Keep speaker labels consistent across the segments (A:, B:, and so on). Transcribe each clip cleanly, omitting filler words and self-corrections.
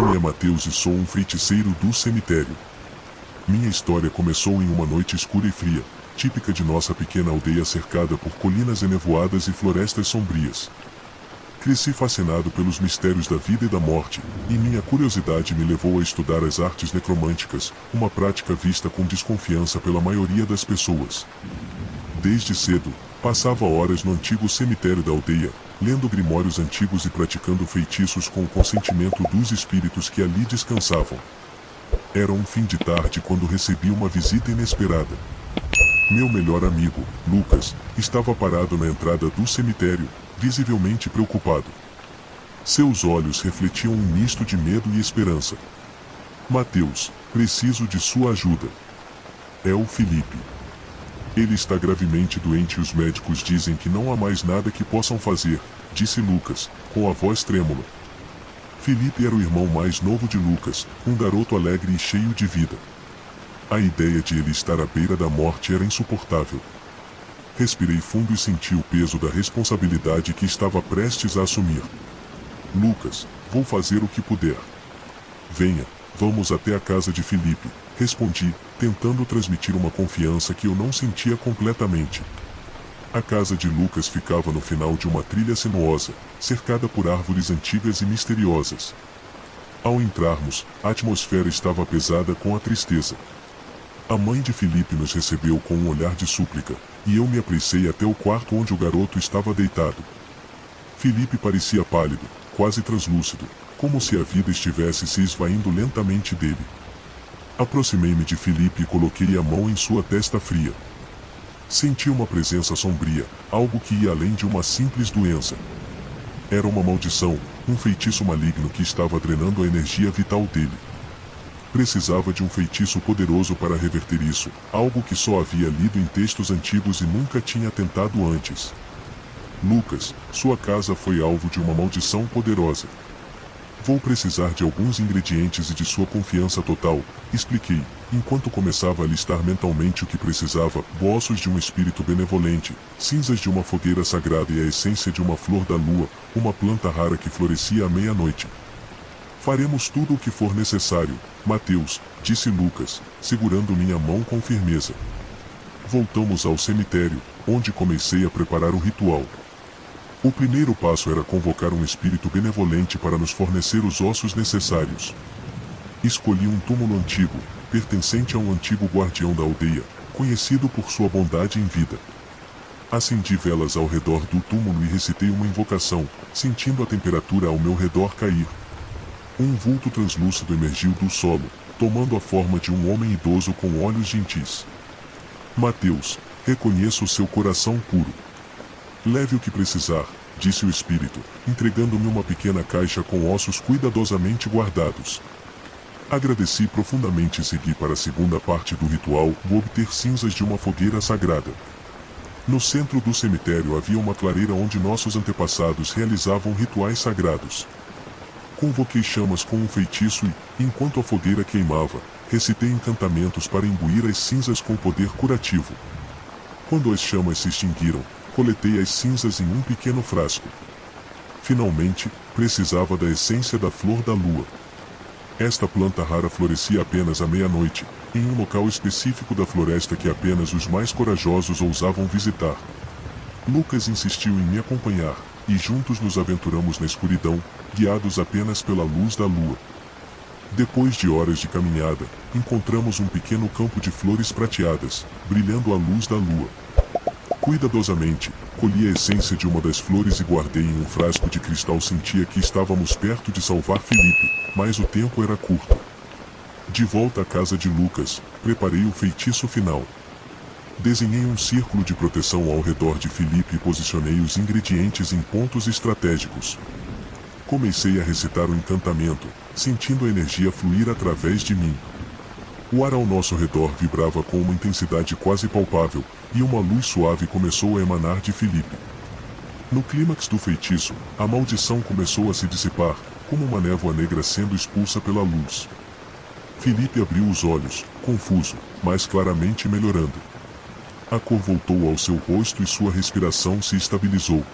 A: nome é Mateus e sou um feiticeiro do cemitério. Minha história começou em uma noite escura e fria, típica de nossa pequena aldeia cercada por colinas enevoadas e florestas sombrias. Cresci fascinado pelos mistérios da vida e da morte, e minha curiosidade me levou a estudar as artes necromânticas, uma prática vista com desconfiança pela maioria das pessoas. Desde cedo, passava horas no antigo cemitério da aldeia, lendo grimórios antigos e praticando feitiços com o consentimento dos espíritos que ali descansavam. Era um fim de tarde quando recebi uma visita inesperada. Meu melhor amigo, Lucas, estava parado na entrada do cemitério, visivelmente preocupado. Seus olhos refletiam um misto de medo e esperança. Mateus, preciso de sua ajuda. É o Felipe. Ele está gravemente doente e os médicos dizem que não há mais nada que possam fazer, disse Lucas, com a voz trêmula. Felipe era o irmão mais novo de Lucas, um garoto alegre e cheio de vida. A ideia de ele estar à beira da morte era insuportável. Respirei fundo e senti o peso da responsabilidade que estava prestes a assumir. Lucas, vou fazer o que puder. Venha, vamos até a casa de Felipe, respondi, tentando transmitir uma confiança que eu não sentia completamente. A casa de Lucas ficava no final de uma trilha sinuosa, cercada por árvores antigas e misteriosas. Ao entrarmos, a atmosfera estava pesada com a tristeza. A mãe de Felipe nos recebeu com um olhar de súplica, e eu me apressei até o quarto onde o garoto estava deitado. Felipe parecia pálido, quase translúcido, como se a vida estivesse se esvaindo lentamente dele. Aproximei-me de Felipe e coloquei a mão em sua testa fria. Senti uma presença sombria, algo que ia além de uma simples doença. Era uma maldição, um feitiço maligno que estava drenando a energia vital dele. Precisava de um feitiço poderoso para reverter isso, algo que só havia lido em textos antigos e nunca tinha tentado antes. Lucas, sua casa foi alvo de uma maldição poderosa. Vou precisar de alguns ingredientes e de sua confiança total, expliquei, enquanto começava a listar mentalmente o que precisava: ossos de um espírito benevolente, cinzas de uma fogueira sagrada e a essência de uma flor da lua, uma planta rara que florescia à meia-noite. Faremos tudo o que for necessário, Mateus, disse Lucas, segurando minha mão com firmeza. Voltamos ao cemitério, onde comecei a preparar o ritual. O primeiro passo era convocar um espírito benevolente para nos fornecer os ossos necessários. Escolhi um túmulo antigo, pertencente a um antigo guardião da aldeia, conhecido por sua bondade em vida. Acendi velas ao redor do túmulo e recitei uma invocação, sentindo a temperatura ao meu redor cair. Um vulto translúcido emergiu do solo, tomando a forma de um homem idoso com olhos gentis. Mateus, reconheço o seu coração puro. Leve o que precisar, disse o espírito, entregando-me uma pequena caixa com ossos cuidadosamente guardados. Agradeci profundamente e segui para a segunda parte do ritual, vou obter cinzas de uma fogueira sagrada. No centro do cemitério havia uma clareira onde nossos antepassados realizavam rituais sagrados. Convoquei chamas com um feitiço e, enquanto a fogueira queimava, recitei encantamentos para imbuir as cinzas com poder curativo. Quando as chamas se extinguiram, coletei as cinzas em um pequeno frasco. Finalmente, precisava da essência da flor da lua. Esta planta rara florescia apenas à meia-noite, em um local específico da floresta que apenas os mais corajosos ousavam visitar. Lucas insistiu em me acompanhar, e juntos nos aventuramos na escuridão, guiados apenas pela luz da lua. Depois de horas de caminhada, encontramos um pequeno campo de flores prateadas, brilhando à luz da lua. Cuidadosamente, colhi a essência de uma das flores e guardei em um frasco de cristal. Sentia que estávamos perto de salvar Felipe, mas o tempo era curto. De volta à casa de Lucas, preparei o feitiço final. Desenhei um círculo de proteção ao redor de Felipe e posicionei os ingredientes em pontos estratégicos. Comecei a recitar o encantamento, sentindo a energia fluir através de mim. O ar ao nosso redor vibrava com uma intensidade quase palpável, e uma luz suave começou a emanar de Felipe. No clímax do feitiço, a maldição começou a se dissipar, como uma névoa negra sendo expulsa pela luz. Felipe abriu os olhos, confuso, mas claramente melhorando. A cor voltou ao seu rosto e sua respiração se estabilizou.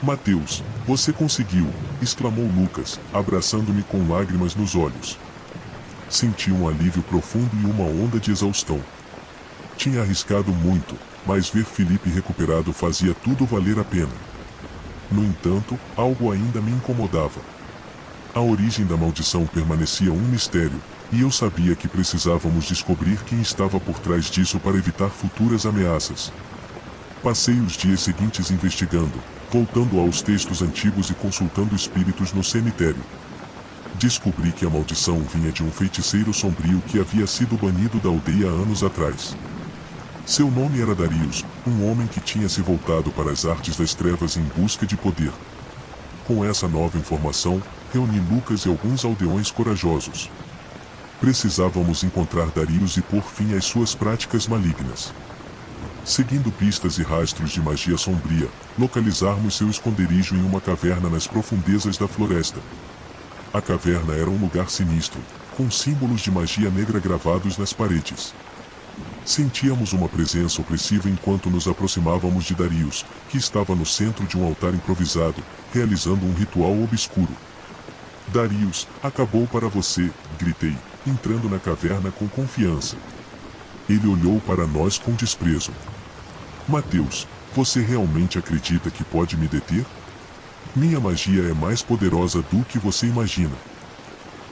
A: Mateus, você conseguiu! Exclamou Lucas, abraçando-me com lágrimas nos olhos. Senti um alívio profundo e uma onda de exaustão. Tinha arriscado muito, mas ver Felipe recuperado fazia tudo valer a pena. No entanto, algo ainda me incomodava. A origem da maldição permanecia um mistério, e eu sabia que precisávamos descobrir quem estava por trás disso para evitar futuras ameaças. Passei os dias seguintes investigando, voltando aos textos antigos e consultando espíritos no cemitério. Descobri que a maldição vinha de um feiticeiro sombrio que havia sido banido da aldeia anos atrás. Seu nome era Darius, um homem que tinha se voltado para as artes das trevas em busca de poder. Com essa nova informação, reuni Lucas e alguns aldeões corajosos. Precisávamos encontrar Darius e pôr fim às suas práticas malignas. Seguindo pistas e rastros de magia sombria, localizarmos seu esconderijo em uma caverna nas profundezas da floresta. A caverna era um lugar sinistro, com símbolos de magia negra gravados nas paredes. Sentíamos uma presença opressiva enquanto nos aproximávamos de Darius, que estava no centro de um altar improvisado, realizando um ritual obscuro. Darius, acabou para você, gritei, entrando na caverna com confiança. Ele olhou para nós com desprezo. Mateus, você realmente acredita que pode me deter? Minha magia é mais poderosa do que você imagina.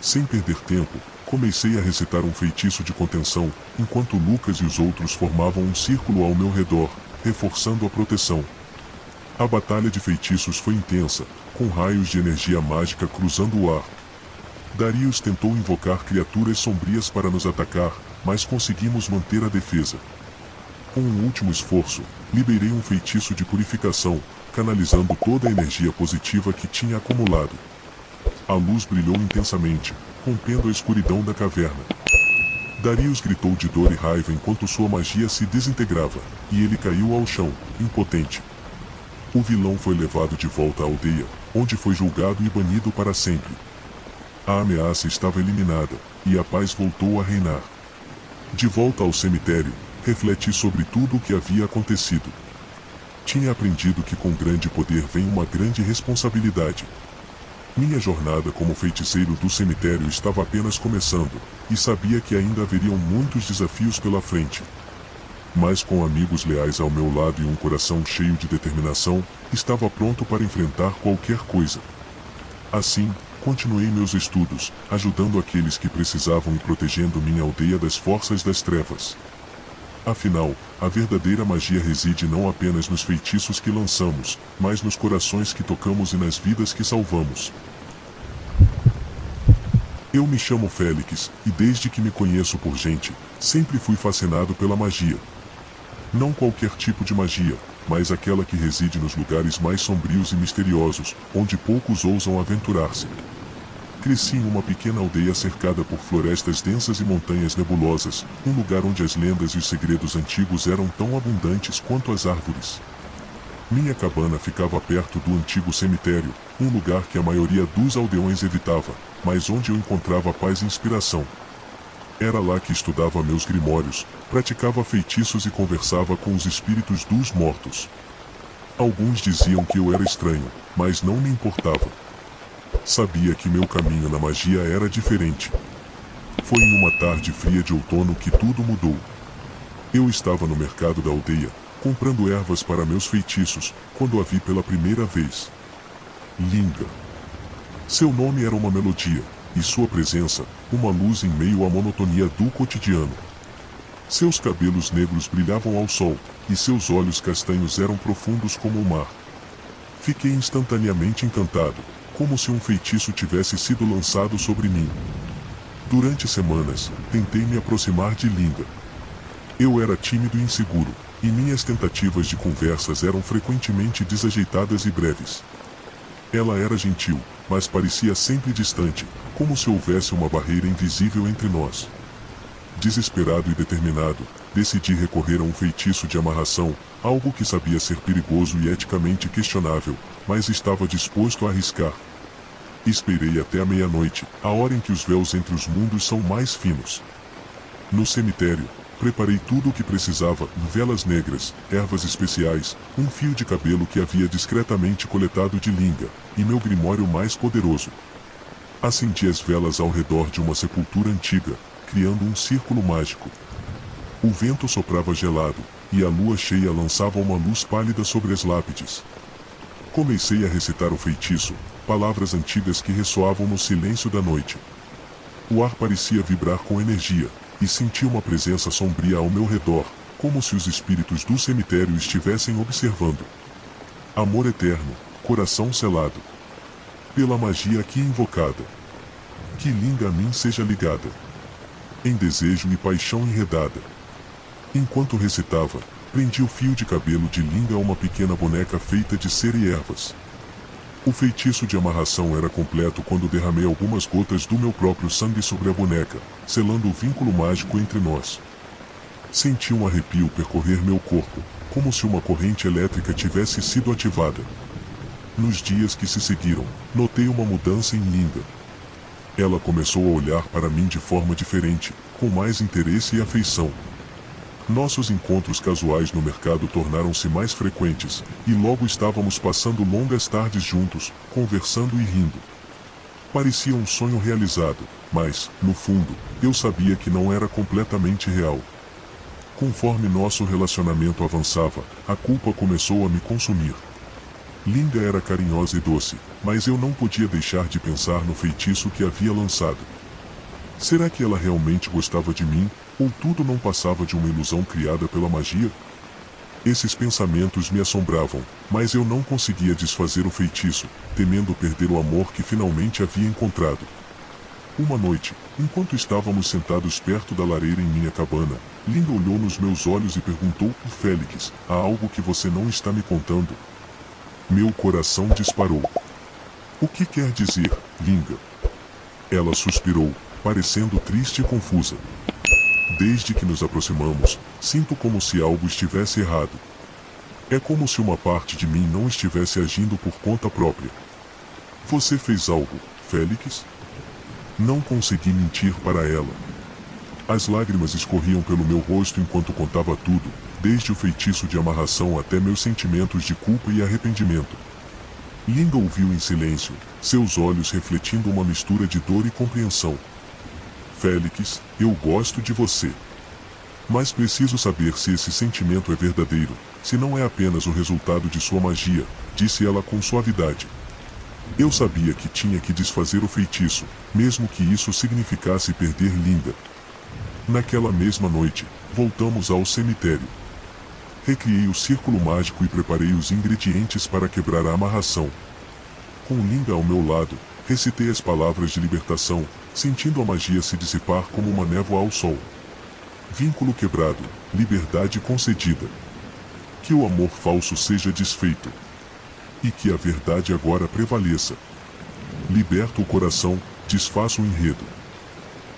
A: Sem perder tempo, comecei a recitar um feitiço de contenção, enquanto Lucas e os outros formavam um círculo ao meu redor, reforçando a proteção. A batalha de feitiços foi intensa, com raios de energia mágica cruzando o ar. Darius tentou invocar criaturas sombrias para nos atacar, mas conseguimos manter a defesa. Com um último esforço, liberei um feitiço de purificação, canalizando toda a energia positiva que tinha acumulado. A luz brilhou intensamente, rompendo a escuridão da caverna. Darius gritou de dor e raiva enquanto sua magia se desintegrava, e ele caiu ao chão, impotente. O vilão foi levado de volta à aldeia, onde foi julgado e banido para sempre. A ameaça estava eliminada, e a paz voltou a reinar. De volta ao cemitério, refleti sobre tudo o que havia acontecido. Tinha aprendido que com grande poder vem uma grande responsabilidade. Minha jornada como feiticeiro do cemitério estava apenas começando, e sabia que ainda haveriam muitos desafios pela frente. Mas com amigos leais ao meu lado e um coração cheio de determinação, estava pronto para enfrentar qualquer coisa. Assim, continuei meus estudos, ajudando aqueles que precisavam e protegendo minha aldeia das forças das trevas. Afinal, a verdadeira magia reside não apenas nos feitiços que lançamos, mas nos corações que tocamos e nas vidas que salvamos. Eu me chamo Félix, e desde que me conheço por gente, sempre fui fascinado pela magia. Não qualquer tipo de magia, mas aquela que reside nos lugares mais sombrios e misteriosos, onde poucos ousam aventurar-se. Cresci em uma pequena aldeia cercada por florestas densas e montanhas nebulosas, um lugar onde as lendas e os segredos antigos eram tão abundantes quanto as árvores. Minha cabana ficava perto do antigo cemitério, um lugar que a maioria dos aldeões evitava, mas onde eu encontrava paz e inspiração. Era lá que estudava meus grimórios, praticava feitiços e conversava com os espíritos dos mortos. Alguns diziam que eu era estranho, mas não me importava. Sabia que meu caminho na magia era diferente. Foi em uma tarde fria de outono que tudo mudou. Eu estava no mercado da aldeia, comprando ervas para meus feitiços, quando a vi pela primeira vez. Linga. Seu nome era uma melodia, e sua presença, uma luz em meio à monotonia do cotidiano. Seus cabelos negros brilhavam ao sol, e seus olhos castanhos eram profundos como o mar. Fiquei instantaneamente encantado, como se um feitiço tivesse sido lançado sobre mim. Durante semanas, tentei me aproximar de Linda. Eu era tímido e inseguro, e minhas tentativas de conversas eram frequentemente desajeitadas e breves. Ela era gentil, mas parecia sempre distante, como se houvesse uma barreira invisível entre nós. Desesperado e determinado, decidi recorrer a um feitiço de amarração, algo que sabia ser perigoso e eticamente questionável, mas estava disposto a arriscar. Esperei até a meia-noite, a hora em que os véus entre os mundos são mais finos. No cemitério, Preparei tudo o que precisava, velas negras, ervas especiais, um fio de cabelo que havia discretamente coletado de Linga, e meu grimório mais poderoso. Acendi as velas ao redor de uma sepultura antiga, criando um círculo mágico. O vento soprava gelado, e a lua cheia lançava uma luz pálida sobre as lápides. Comecei a recitar o feitiço, palavras antigas que ressoavam no silêncio da noite. O ar parecia vibrar com energia, e senti uma presença sombria ao meu redor, como se os espíritos do cemitério estivessem observando. Amor eterno, coração selado. Pela magia aqui invocada. Que Linga a mim seja ligada. Em desejo e paixão enredada. Enquanto recitava, prendi o fio de cabelo de Linga a uma pequena boneca feita de cera e ervas. O feitiço de amarração era completo quando derramei algumas gotas do meu próprio sangue sobre a boneca, selando o vínculo mágico entre nós. Senti um arrepio percorrer meu corpo, como se uma corrente elétrica tivesse sido ativada. Nos dias que se seguiram, notei uma mudança em Linga. Ela começou a olhar para mim de forma diferente, com mais interesse e afeição. Nossos encontros casuais no mercado tornaram-se mais frequentes, e logo estávamos passando longas tardes juntos, conversando e rindo. Parecia um sonho realizado, mas, no fundo, eu sabia que não era completamente real. Conforme nosso relacionamento avançava, a culpa começou a me consumir. Linga era carinhosa e doce, mas eu não podia deixar de pensar no feitiço que havia lançado. Será que ela realmente gostava de mim, ou tudo não passava de uma ilusão criada pela magia? Esses pensamentos me assombravam, mas eu não conseguia desfazer o feitiço, temendo perder o amor que finalmente havia encontrado. Uma noite, enquanto estávamos sentados perto da lareira em minha cabana, Linga olhou nos meus olhos e perguntou: Félix, há algo que você não está me contando? Meu coração disparou. O que quer dizer, Linga? Ela suspirou, parecendo triste e confusa. Desde que nos aproximamos, sinto como se algo estivesse errado. É como se uma parte de mim não estivesse agindo por conta própria. Você fez algo, Félix? Não consegui mentir para ela. As lágrimas escorriam pelo meu rosto enquanto contava tudo, desde o feitiço de amarração até meus sentimentos de culpa e arrependimento. Linga ouviu em silêncio, seus olhos refletindo uma mistura de dor e compreensão. Félix, eu gosto de você. Mas preciso saber se esse sentimento é verdadeiro, se não é apenas o resultado de sua magia, disse ela com suavidade. Eu sabia que tinha que desfazer o feitiço, mesmo que isso significasse perder Linga. Naquela mesma noite, voltamos ao cemitério. Recriei o círculo mágico e preparei os ingredientes para quebrar a amarração. Com Linga ao meu lado, recitei as palavras de libertação, sentindo a magia se dissipar como uma névoa ao sol. Vínculo quebrado, liberdade concedida. Que o amor falso seja desfeito. E que a verdade agora prevaleça. Liberto o coração, desfaço o enredo.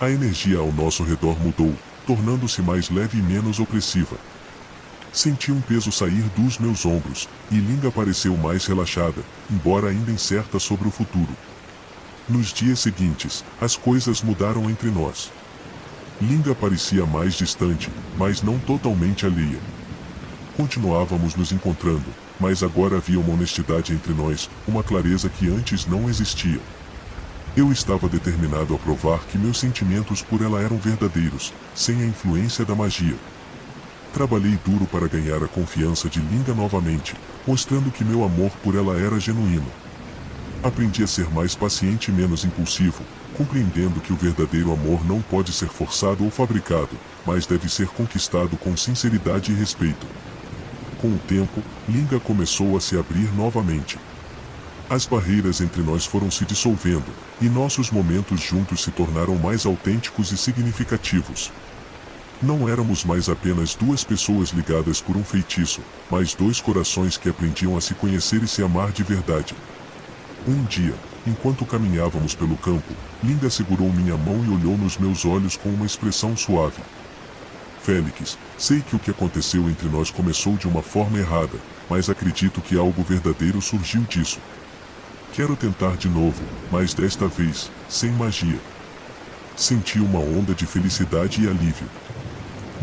A: A energia ao nosso redor mudou, tornando-se mais leve e menos opressiva. Senti um peso sair dos meus ombros, e Linga pareceu mais relaxada, embora ainda incerta sobre o futuro. Nos dias seguintes, as coisas mudaram entre nós. Linga parecia mais distante, mas não totalmente alheia. Continuávamos nos encontrando, mas agora havia uma honestidade entre nós, uma clareza que antes não existia. Eu estava determinado a provar que meus sentimentos por ela eram verdadeiros, sem a influência da magia. Trabalhei duro para ganhar a confiança de Linga novamente, mostrando que meu amor por ela era genuíno. Aprendi a ser mais paciente e menos impulsivo, compreendendo que o verdadeiro amor não pode ser forçado ou fabricado, mas deve ser conquistado com sinceridade e respeito. Com o tempo, Linga começou a se abrir novamente. As barreiras entre nós foram se dissolvendo, e nossos momentos juntos se tornaram mais autênticos e significativos. Não éramos mais apenas duas pessoas ligadas por um feitiço, mas dois corações que aprendiam a se conhecer e se amar de verdade. Um dia, enquanto caminhávamos pelo campo, Linga segurou minha mão e olhou nos meus olhos com uma expressão suave. Félix, sei que o que aconteceu entre nós começou de uma forma errada, mas acredito que algo verdadeiro surgiu disso. Quero tentar de novo, mas desta vez, sem magia. Senti uma onda de felicidade e alívio.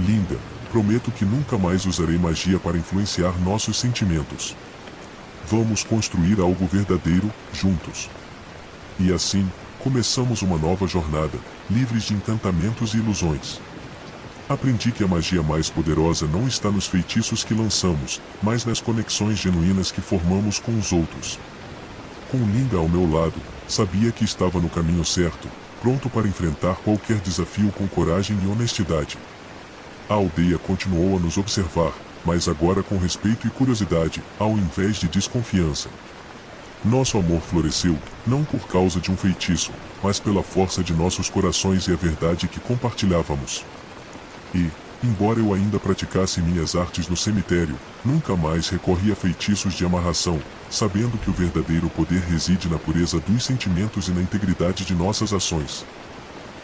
A: Linda, prometo que nunca mais usarei magia para influenciar nossos sentimentos. Vamos construir algo verdadeiro, juntos. E assim, começamos uma nova jornada, livres de encantamentos e ilusões. Aprendi que a magia mais poderosa não está nos feitiços que lançamos, mas nas conexões genuínas que formamos com os outros. Com Linda ao meu lado, sabia que estava no caminho certo, pronto para enfrentar qualquer desafio com coragem e honestidade. A aldeia continuou a nos observar, mas agora com respeito e curiosidade, ao invés de desconfiança. Nosso amor floresceu, não por causa de um feitiço, mas pela força de nossos corações e a verdade que compartilhávamos. E, embora eu ainda praticasse minhas artes no cemitério, nunca mais recorri a feitiços de amarração, sabendo que o verdadeiro poder reside na pureza dos sentimentos e na integridade de nossas ações.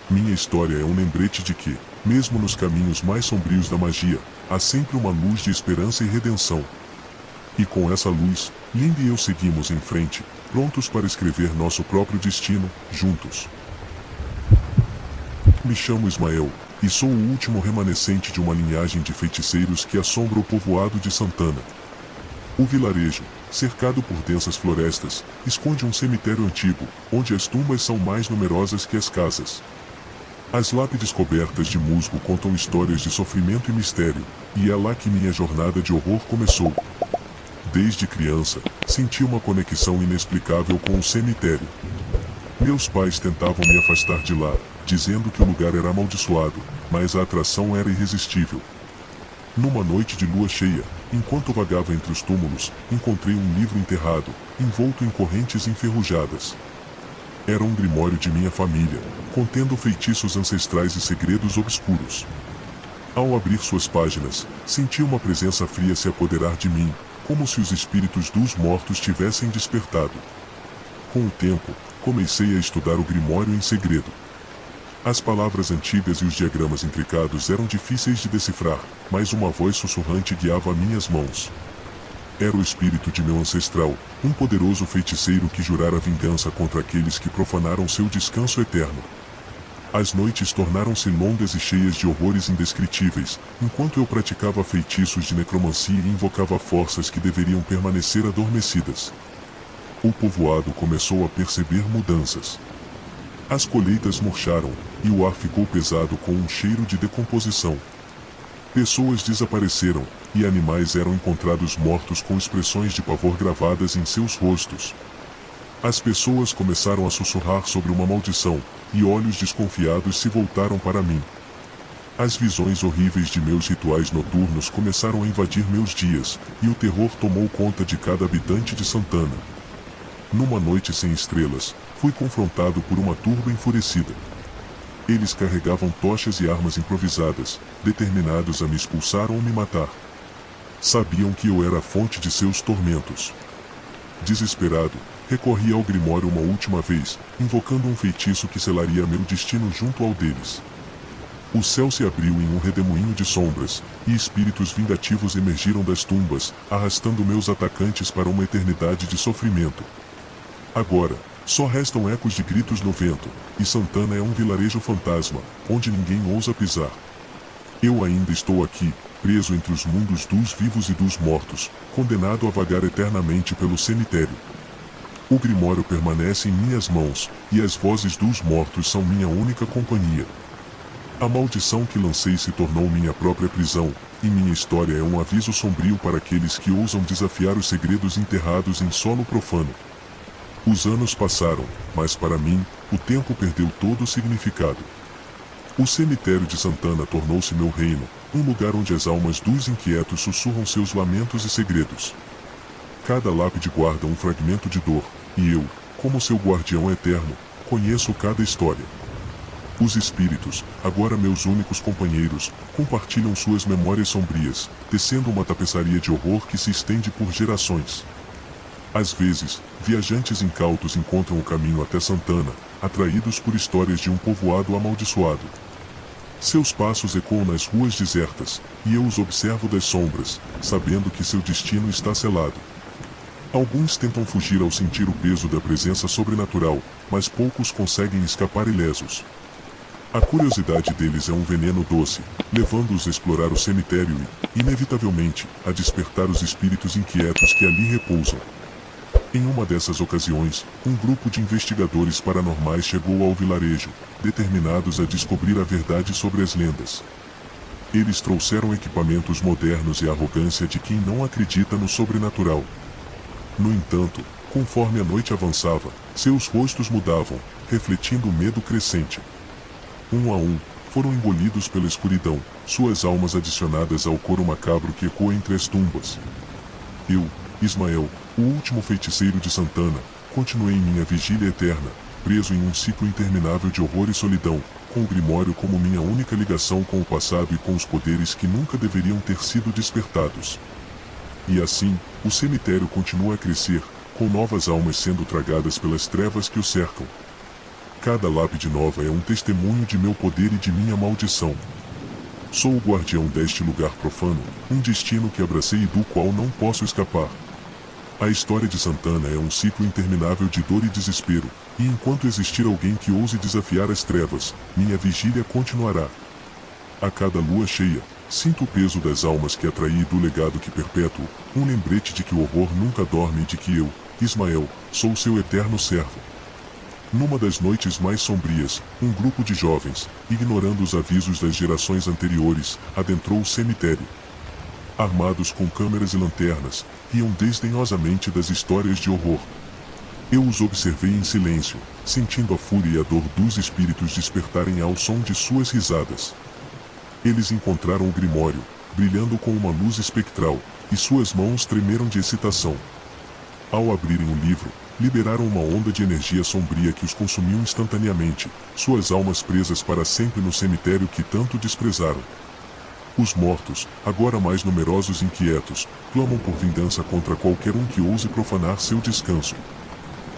A: Minha história é um lembrete de que, mesmo nos caminhos mais sombrios da magia, há sempre uma luz de esperança e redenção. E com essa luz, Linda e eu seguimos em frente, prontos para escrever nosso próprio destino, juntos. Me chamo Ismael, e sou o último remanescente de uma linhagem de feiticeiros que assombra o povoado de Santana. O vilarejo, cercado por densas florestas, esconde um cemitério antigo, onde as tumbas são mais numerosas que as casas. As lápides cobertas de musgo contam histórias de sofrimento e mistério, e é lá que minha jornada de horror começou. Desde criança, senti uma conexão inexplicável com o cemitério. Meus pais tentavam me afastar de lá, dizendo que o lugar era amaldiçoado, mas a atração era irresistível. Numa noite de lua cheia, enquanto vagava entre os túmulos, encontrei um livro enterrado, envolto em correntes enferrujadas. Era um grimório de minha família, contendo feitiços ancestrais e segredos obscuros. Ao abrir suas páginas, senti uma presença fria se apoderar de mim, como se os espíritos dos mortos tivessem despertado. Com o tempo, comecei a estudar o grimório em segredo. As palavras antigas e os diagramas intricados eram difíceis de decifrar, mas uma voz sussurrante guiava minhas mãos. Era o espírito de meu ancestral, um poderoso feiticeiro que jurara vingança contra aqueles que profanaram seu descanso eterno. As noites tornaram-se longas e cheias de horrores indescritíveis, enquanto eu praticava feitiços de necromancia e invocava forças que deveriam permanecer adormecidas. O povoado começou a perceber mudanças. As colheitas murcharam, e o ar ficou pesado com um cheiro de decomposição. Pessoas desapareceram, e animais eram encontrados mortos com expressões de pavor gravadas em seus rostos. As pessoas começaram a sussurrar sobre uma maldição, e olhos desconfiados se voltaram para mim. As visões horríveis de meus rituais noturnos começaram a invadir meus dias, e o terror tomou conta de cada habitante de Santana. Numa noite sem estrelas, fui confrontado por uma turba enfurecida. Eles carregavam tochas e armas improvisadas, determinados a me expulsar ou me matar. Sabiam que eu era a fonte de seus tormentos. Desesperado, recorri ao grimório uma última vez, invocando um feitiço que selaria meu destino junto ao deles. O céu se abriu em um redemoinho de sombras, e espíritos vingativos emergiram das tumbas, arrastando meus atacantes para uma eternidade de sofrimento. Agora, só restam ecos de gritos no vento, e Santana é um vilarejo fantasma, onde ninguém ousa pisar. Eu ainda estou aqui, preso entre os mundos dos vivos e dos mortos, condenado a vagar eternamente pelo cemitério. O grimório permanece em minhas mãos, e as vozes dos mortos são minha única companhia. A maldição que lancei se tornou minha própria prisão, e minha história é um aviso sombrio para aqueles que ousam desafiar os segredos enterrados em solo profano. Os anos passaram, mas para mim, o tempo perdeu todo o significado. O cemitério de Santana tornou-se meu reino, um lugar onde as almas dos inquietos sussurram seus lamentos e segredos. Cada lápide guarda um fragmento de dor, e eu, como seu guardião eterno, conheço cada história. Os espíritos, agora meus únicos companheiros, compartilham suas memórias sombrias, tecendo uma tapeçaria de horror que se estende por gerações. Às vezes, viajantes incautos encontram o caminho até Santana, atraídos por histórias de um povoado amaldiçoado. Seus passos ecoam nas ruas desertas, e eu os observo das sombras, sabendo que seu destino está selado. Alguns tentam fugir ao sentir o peso da presença sobrenatural, mas poucos conseguem escapar ilesos. A curiosidade deles é um veneno doce, levando-os a explorar o cemitério e, inevitavelmente, a despertar os espíritos inquietos que ali repousam. Em uma dessas ocasiões, um grupo de investigadores paranormais chegou ao vilarejo, determinados a descobrir a verdade sobre as lendas. Eles trouxeram equipamentos modernos e a arrogância de quem não acredita no sobrenatural. No entanto, conforme a noite avançava, seus rostos mudavam, refletindo o medo crescente. Um a um, foram engolidos pela escuridão, suas almas adicionadas ao coro macabro que ecoa entre as tumbas. Eu, Ismael, o último feiticeiro de Santana, continuei minha vigília eterna, preso em um ciclo interminável de horror e solidão, com o Grimório como minha única ligação com o passado e com os poderes que nunca deveriam ter sido despertados. E assim, o cemitério continua a crescer, com novas almas sendo tragadas pelas trevas que o cercam. Cada lápide nova é um testemunho de meu poder e de minha maldição. Sou o guardião deste lugar profano, um destino que abracei e do qual não posso escapar. A história de Santana é um ciclo interminável de dor e desespero, e enquanto existir alguém que ouse desafiar as trevas, minha vigília continuará. A cada lua cheia, sinto o peso das almas que atraí e do legado que perpétuo, um lembrete de que o horror nunca dorme e de que eu, Ismael, sou seu eterno servo. Numa das noites mais sombrias, um grupo de jovens, ignorando os avisos das gerações anteriores, adentrou o cemitério. Armados com câmeras e lanternas, riam desdenhosamente das histórias de horror. Eu os observei em silêncio, sentindo a fúria e a dor dos espíritos despertarem ao som de suas risadas. Eles encontraram o Grimório, brilhando com uma luz espectral, e suas mãos tremeram de excitação. Ao abrirem o livro, liberaram uma onda de energia sombria que os consumiu instantaneamente, suas almas presas para sempre no cemitério que tanto desprezaram. Os mortos, agora mais numerosos e inquietos, clamam por vingança contra qualquer um que ouse profanar seu descanso.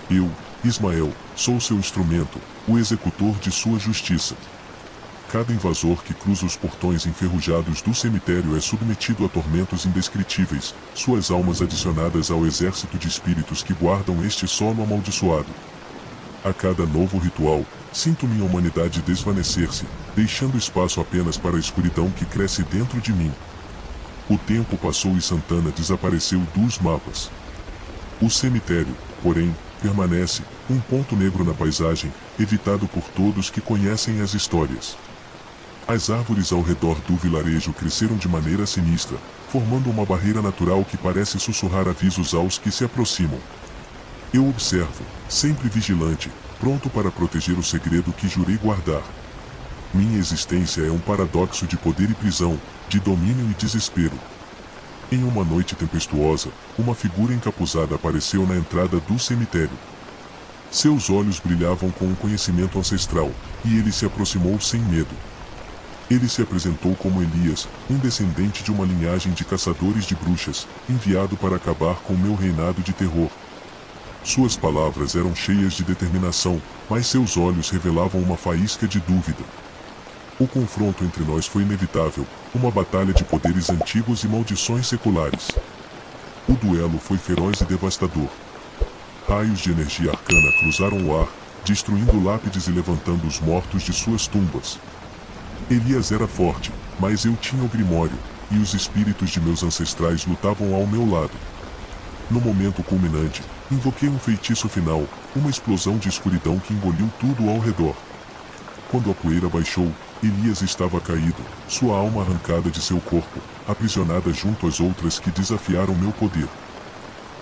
A: Eu, Ismael, sou seu instrumento, o executor de sua justiça. Cada invasor que cruza os portões enferrujados do cemitério é submetido a tormentos indescritíveis, suas almas adicionadas ao exército de espíritos que guardam este solo amaldiçoado. A cada novo ritual, sinto minha humanidade desvanecer-se, deixando espaço apenas para a escuridão que cresce dentro de mim. O tempo passou e Santana desapareceu dos mapas. O cemitério, porém, permanece, um ponto negro na paisagem, evitado por todos que conhecem as histórias. As árvores ao redor do vilarejo cresceram de maneira sinistra, formando uma barreira natural que parece sussurrar avisos aos que se aproximam. Eu observo, sempre vigilante, pronto para proteger o segredo que jurei guardar. Minha existência é um paradoxo de poder e prisão, de domínio e desespero. Em uma noite tempestuosa, uma figura encapuzada apareceu na entrada do cemitério. Seus olhos brilhavam com um conhecimento ancestral, e ele se aproximou sem medo. Ele se apresentou como Elias, um descendente de uma linhagem de caçadores de bruxas, enviado para acabar com meu reinado de terror. Suas palavras eram cheias de determinação, mas seus olhos revelavam uma faísca de dúvida. O confronto entre nós foi inevitável, uma batalha de poderes antigos e maldições seculares. O duelo foi feroz e devastador. Raios de energia arcana cruzaram o ar, destruindo lápides e levantando os mortos de suas tumbas. Elias era forte, mas eu tinha o Grimório, e os espíritos de meus ancestrais lutavam ao meu lado. No momento culminante, invoquei um feitiço final, uma explosão de escuridão que engoliu tudo ao redor. Quando a poeira baixou, Elias estava caído, sua alma arrancada de seu corpo, aprisionada junto às outras que desafiaram meu poder.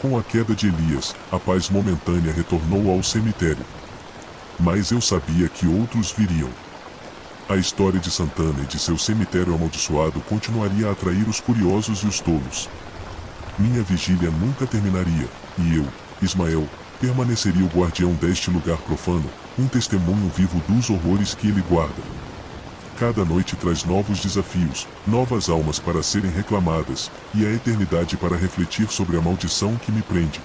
A: Com a queda de Elias, a paz momentânea retornou ao cemitério. Mas eu sabia que outros viriam. A história de Santana e de seu cemitério amaldiçoado continuaria a atrair os curiosos e os tolos. Minha vigília nunca terminaria, e eu, Ismael, permaneceria o guardião deste lugar profano, um testemunho vivo dos horrores que ele guarda. Cada noite traz novos desafios, novas almas para serem reclamadas, e a eternidade para refletir sobre a maldição que me prende.